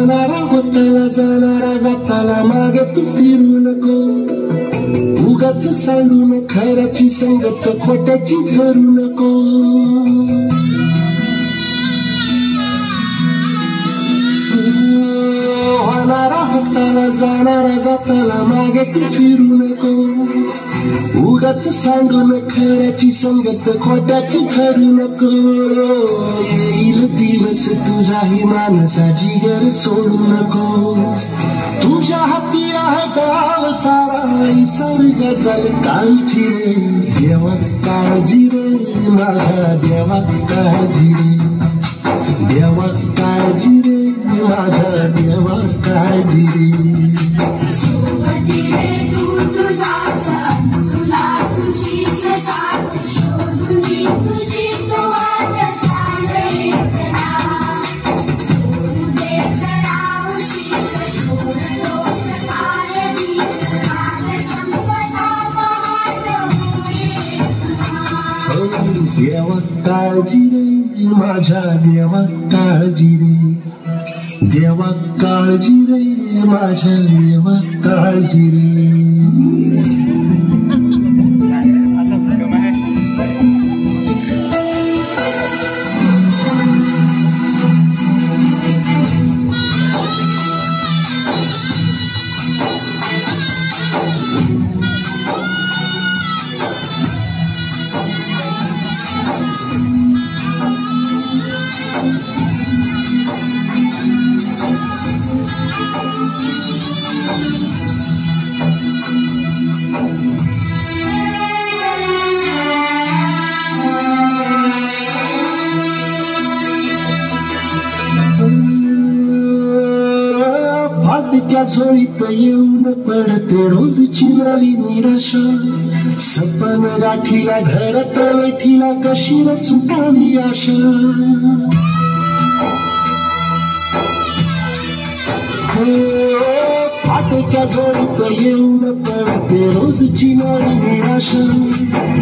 जाणारा होताला जाणारा जाताला मागे तू फिरू नको उगाच सांडून खऱ्याची संगत खोट्याची धरू नको होणारा होताला जाणारा जाताला मागे तू फिरू नको उगाच सांडून खऱ्याची संगत खोट्याची धरू नको येईल दिवस तुझाही मानसा जिगर सोडू नको तुझ्या हाती आहे गाव सारा निसर्ग जल काळजी रे देवा काळजी रे माझ्या देवा काळजी रे देवा काळजी रे माझ्या देवा काळजी रे देवा काळजी रे माझ्या देवा काळजी रे देवा काळजी रे माझ्या देवा काळजी रे त्या झोळीत येऊन पडते रोजची नवी निराशा सपन गाठीला धरत वेठीला कशी न सुटावी आशा फाटक्या झोळीत येऊन पडते रोजची नवी निराशा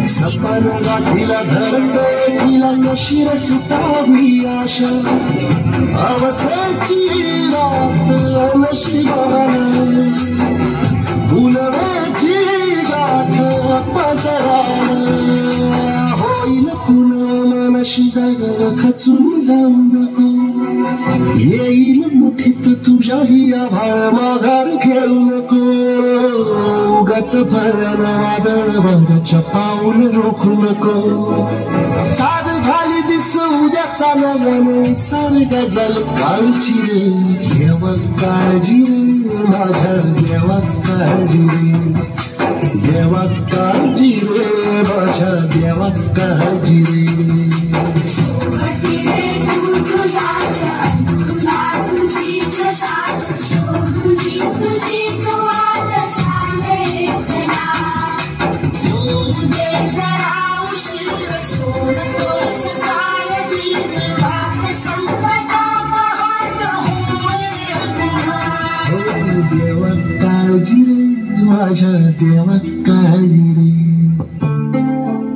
सपन गाठीला धरत वेठीला कशी न सुटावी आशा अवसेची रात नशिबाला गुणवेची गाठ पदराला होईल पुन्हा मनाशी जागा खचून जाऊ नको येईल मुठीत तुझ्याही आभाळ माघार घेऊ नको उगाच भरण वादळ भराच्या पाऊल रोखू नको साध घाली दिस उद्याचा नव्याने सारी गजल काळजी रे देवा काळजी रे माझ्या देवा काळजी रे देवा काळजी रे माझ्या देवा काळजी रे देवा काळजी रे माझ्या देवा काळजी रे